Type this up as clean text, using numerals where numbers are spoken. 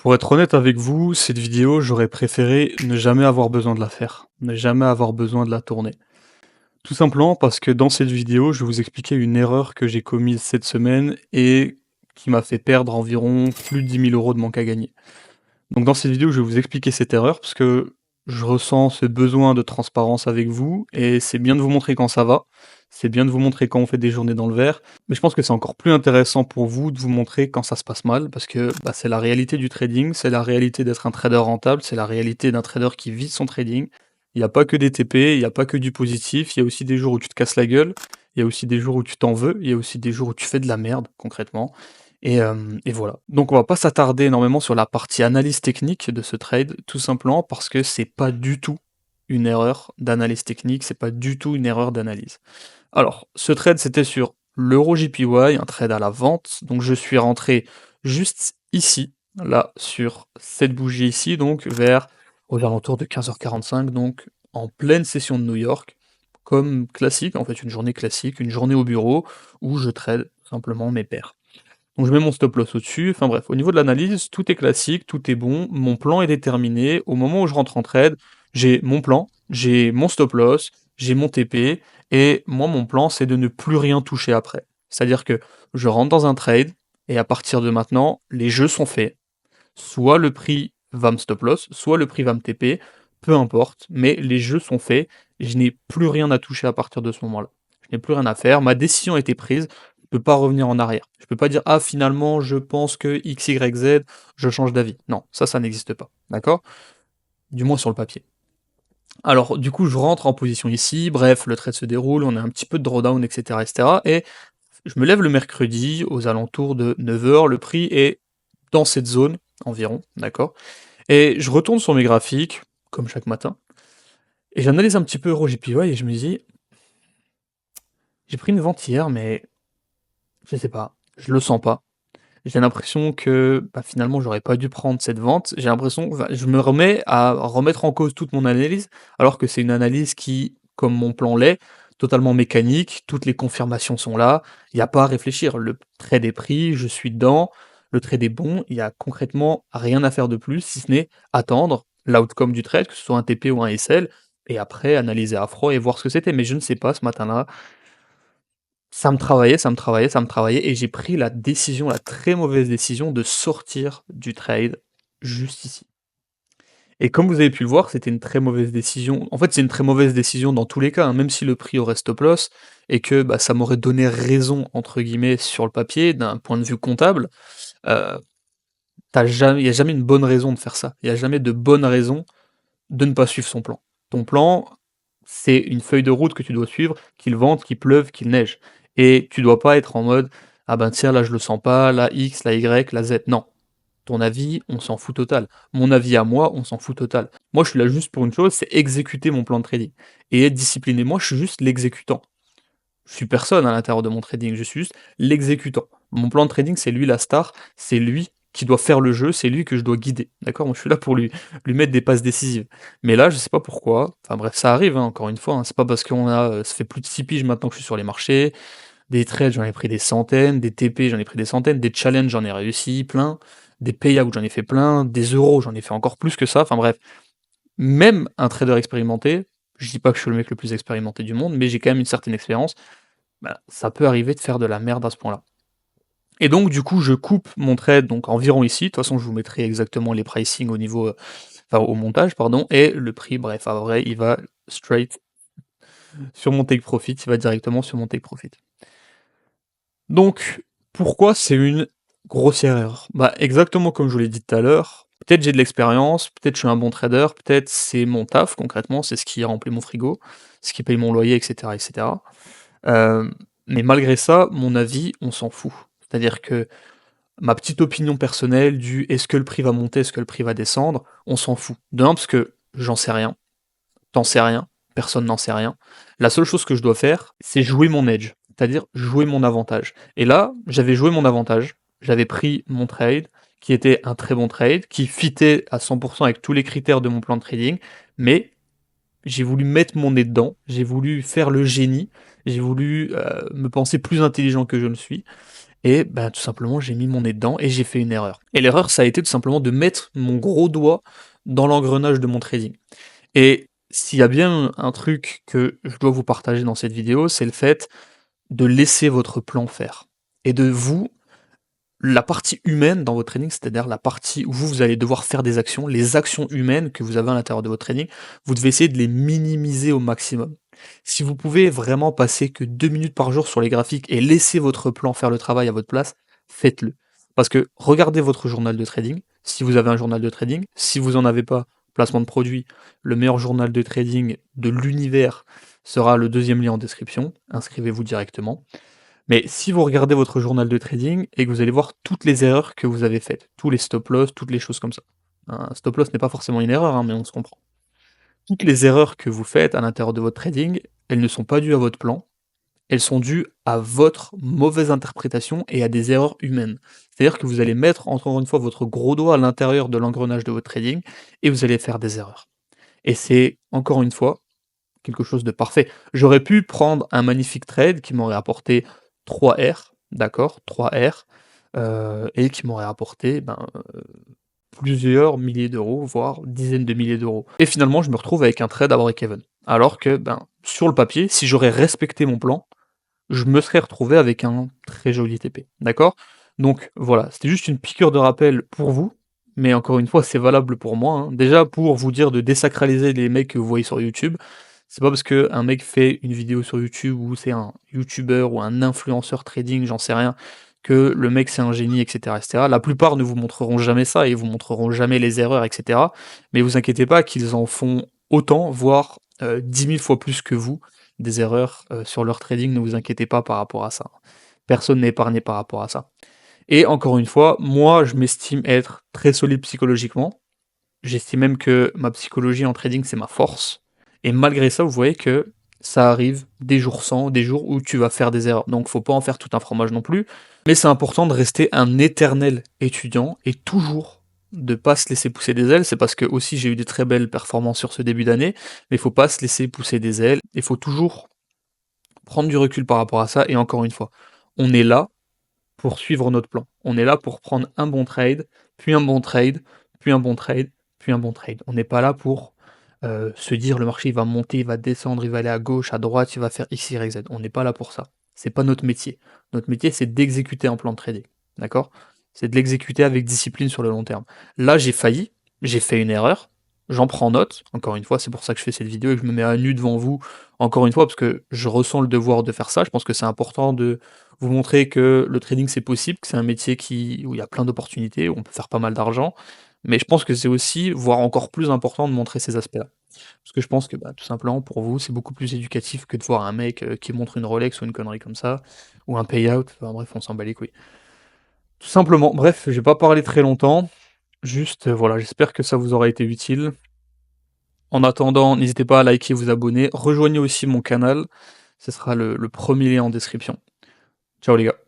Pour être honnête avec vous, cette vidéo, j'aurais préféré ne jamais avoir besoin de la faire, ne jamais avoir besoin de la tourner. Tout simplement parce que dans cette vidéo, je vais vous expliquer une erreur que j'ai commise cette semaine et qui m'a fait perdre environ plus de 10 000 € de manque à gagner. Donc dans cette vidéo, je vais vous expliquer cette erreur parce que je ressens ce besoin de transparence avec vous et c'est bien de vous montrer quand ça va, c'est bien de vous montrer quand on fait des journées dans le vert, mais je pense que c'est encore plus intéressant pour vous de vous montrer quand ça se passe mal parce que bah, c'est la réalité du trading, c'est la réalité d'être un trader rentable, c'est la réalité d'un trader qui vit son trading. Il n'y a pas que des TP, il n'y a pas que du positif, il y a aussi des jours où tu te casses la gueule, il y a aussi des jours où tu t'en veux, il y a aussi des jours où tu fais de la merde concrètement. Et voilà. Donc on va pas s'attarder énormément sur la partie analyse technique de ce trade, tout simplement parce que c'est pas du tout une erreur d'analyse technique, c'est pas du tout une erreur d'analyse. Alors, ce trade, c'était sur l'Euro JPY, un trade à la vente, donc je suis rentré juste ici, là, sur cette bougie ici, donc vers aux alentours de 15h45, donc en pleine session de New York, comme classique, en fait une journée classique, une journée au bureau, où je trade simplement mes paires. Donc je mets mon stop loss au-dessus, enfin bref, au niveau de l'analyse, tout est classique, tout est bon, mon plan est déterminé. Au moment où je rentre en trade, j'ai mon plan, j'ai mon stop loss, j'ai mon TP, et moi mon plan c'est de ne plus rien toucher après. C'est-à-dire que je rentre dans un trade, et à partir de maintenant, les jeux sont faits. Soit le prix va me stop loss, soit le prix va me TP, peu importe, mais les jeux sont faits, je n'ai plus rien à toucher à partir de ce moment-là. Je n'ai plus rien à faire, ma décision a été prise, je ne peux pas revenir en arrière. Je ne peux pas dire ah finalement je pense que X, Y, Z, je change d'avis. Non, ça n'existe pas. D'accord? Du moins sur le papier. Alors du coup je rentre en position ici, bref, le trade se déroule, on a un petit peu de drawdown, etc. etc. Et je me lève le mercredi aux alentours de 9h, le prix est dans cette zone environ, d'accord? Et je retourne sur mes graphiques, comme chaque matin, et j'analyse un petit peu EuroJPY et je me dis, j'ai pris une vente hier, mais je sais pas, je le sens pas. J'ai l'impression que bah, finalement j'aurais pas dû prendre cette vente. J'ai l'impression, enfin, je me remets à remettre en cause toute mon analyse, alors que c'est une analyse qui, comme mon plan l'est, totalement mécanique, toutes les confirmations sont là, il n'y a pas à réfléchir. Le trade est pris, je suis dedans, le trade est bon, il y a concrètement rien à faire de plus, si ce n'est attendre l'outcome du trade, que ce soit un TP ou un SL, et après analyser à froid et voir ce que c'était. Mais je ne sais pas, ce matin-là, ça me travaillait, ça me travaillait, ça me travaillait et j'ai pris la décision, la très mauvaise décision de sortir du trade juste ici. Et comme vous avez pu le voir, c'était une très mauvaise décision. En fait, c'est une très mauvaise décision dans tous les cas, hein, même si le prix aurait stop loss et que bah, ça m'aurait donné raison, entre guillemets, sur le papier, d'un point de vue comptable, euh, il n'y a jamais une bonne raison de faire ça. Il n'y a jamais de bonne raison de ne pas suivre son plan. Ton plan, c'est une feuille de route que tu dois suivre, qu'il vente, qu'il pleuve, qu'il neige. Et tu dois pas être en mode ah ben tiens là je le sens pas, la X, la Y, la Z. Non. Ton avis, on s'en fout total. Mon avis à moi, on s'en fout total. Moi je suis là juste pour une chose, c'est exécuter mon plan de trading. Et être discipliné. Moi je suis juste l'exécutant. Je suis personne à l'intérieur de mon trading, je suis juste l'exécutant. Mon plan de trading, c'est lui la star, c'est lui qui doit faire le jeu, c'est lui que je dois guider. D'accord? Moi, je suis là pour lui mettre des passes décisives. Mais là, je sais pas pourquoi. Enfin bref, ça arrive, hein, encore une fois. Hein. C'est pas parce qu'on a. Ça fait plus de 6 piges maintenant que je suis sur les marchés. Des trades, j'en ai pris des centaines. Des TP, j'en ai pris des centaines. Des challenges, j'en ai réussi plein. Des payouts, j'en ai fait plein. Des euros, j'en ai fait encore plus que ça. Enfin bref. Même un trader expérimenté, je dis pas que je suis le mec le plus expérimenté du monde, mais j'ai quand même une certaine expérience bah, ça peut arriver de faire de la merde à ce point-là. Et donc, du coup, je coupe mon trade donc environ ici. De toute façon, je vous mettrai exactement les pricing au niveau, enfin, au montage, pardon, et le prix, bref, en vrai, il va straight sur mon take profit, il va directement sur mon take profit. Donc, pourquoi c'est une grossière erreur? Bah, exactement comme je vous l'ai dit tout à l'heure, peut-être j'ai de l'expérience, peut-être je suis un bon trader, peut-être c'est mon taf concrètement, c'est ce qui remplit mon frigo, ce qui paye mon loyer, etc., etc. Mais malgré ça, mon avis, on s'en fout. C'est-à-dire que ma petite opinion personnelle du est-ce que le prix va monter, est-ce que le prix va descendre, on s'en fout. De un, parce que j'en sais rien, t'en sais rien, personne n'en sait rien. La seule chose que je dois faire, c'est jouer mon edge, c'est-à-dire jouer mon avantage. Et là, j'avais joué mon avantage, j'avais pris mon trade, qui était un très bon trade, qui fitait à 100% avec tous les critères de mon plan de trading, mais j'ai voulu mettre mon nez dedans, j'ai voulu faire le génie, j'ai voulu me penser plus intelligent que je ne suis, et ben, tout simplement, j'ai mis mon nez dedans et j'ai fait une erreur. Et l'erreur, ça a été tout simplement de mettre mon gros doigt dans l'engrenage de mon trading. Et s'il y a bien un truc que je dois vous partager dans cette vidéo, c'est le fait de laisser votre plan faire. Et de vous, la partie humaine dans votre trading, c'est-à-dire la partie où vous allez devoir faire des actions, les actions humaines que vous avez à l'intérieur de votre trading, vous devez essayer de les minimiser au maximum. Si vous pouvez vraiment passer que 2 minutes par jour sur les graphiques et laisser votre plan faire le travail à votre place, faites-le. Parce que regardez votre journal de trading, si vous avez un journal de trading, si vous n'en avez pas, placement de produit, le meilleur journal de trading de l'univers sera le deuxième lien en description, inscrivez-vous directement. Mais si vous regardez votre journal de trading et que vous allez voir toutes les erreurs que vous avez faites, tous les stop loss, toutes les choses comme ça. Un stop loss n'est pas forcément une erreur, hein, mais on se comprend. Toutes les erreurs que vous faites à l'intérieur de votre trading, elles ne sont pas dues à votre plan, elles sont dues à votre mauvaise interprétation et à des erreurs humaines. C'est-à-dire que vous allez mettre encore une fois votre gros doigt à l'intérieur de l'engrenage de votre trading et vous allez faire des erreurs. Et c'est encore une fois quelque chose de parfait. J'aurais pu prendre un magnifique trade qui m'aurait apporté 3 R, d'accord, 3 R, et qui m'aurait apporté, plusieurs milliers d'euros, voire dizaines de milliers d'euros. Et finalement, je me retrouve avec un trade à break-even. Alors que, sur le papier, si j'aurais respecté mon plan, je me serais retrouvé avec un très joli TP, d'accord? Donc voilà, c'était juste une piqûre de rappel pour vous, mais encore une fois, c'est valable pour moi, hein. Déjà pour vous dire de désacraliser les mecs que vous voyez sur YouTube. C'est pas parce qu'un mec fait une vidéo sur YouTube ou c'est un youtubeur ou un influenceur trading, j'en sais rien, que le mec c'est un génie, et cetera, et cetera. La plupart ne vous montreront jamais ça et vous montreront jamais les erreurs, et cetera. Mais vous inquiétez pas qu'ils en font autant, voire 10 000 fois plus que vous, des erreurs sur leur trading, ne vous inquiétez pas par rapport à ça. Personne n'est épargné par rapport à ça. Et encore une fois, moi je m'estime être très solide psychologiquement. J'estime même que ma psychologie en trading c'est ma force. Et malgré ça, vous voyez que ça arrive des jours sans, des jours où tu vas faire des erreurs. Donc faut pas en faire tout un fromage non plus. Mais c'est important de rester un éternel étudiant et toujours de pas se laisser pousser des ailes. C'est parce que aussi j'ai eu des très belles performances sur ce début d'année, mais il faut pas se laisser pousser des ailes. Il faut toujours prendre du recul par rapport à ça. Et encore une fois, on est là pour suivre notre plan. On est là pour prendre un bon trade, puis un bon trade, puis un bon trade, puis un bon trade. On n'est pas là pour se dire le marché il va monter, il va descendre, il va aller à gauche, à droite, il va faire X, Y, Z. On n'est pas là pour ça. C'est pas notre métier. Notre métier, c'est d'exécuter un plan de trading. D'accord? C'est de l'exécuter avec discipline sur le long terme. Là, j'ai failli, j'ai fait une erreur, j'en prends note, encore une fois, c'est pour ça que je fais cette vidéo et que je me mets à nu devant vous, encore une fois, parce que je ressens le devoir de faire ça. Je pense que c'est important de vous montrer que le trading c'est possible, que c'est un métier où il y a plein d'opportunités, où on peut faire pas mal d'argent. Mais je pense que c'est aussi, voire encore plus important, de montrer ces aspects-là. Parce que je pense que tout simplement pour vous, c'est beaucoup plus éducatif que de voir un mec qui montre une Rolex ou une connerie comme ça, ou un payout, enfin bref, on s'en bat les couilles. Tout simplement, bref, je vais pas parler très longtemps, juste voilà, j'espère que ça vous aura été utile. En attendant, n'hésitez pas à liker, vous abonner, rejoignez aussi mon canal, ce sera le premier lien en description. Ciao les gars.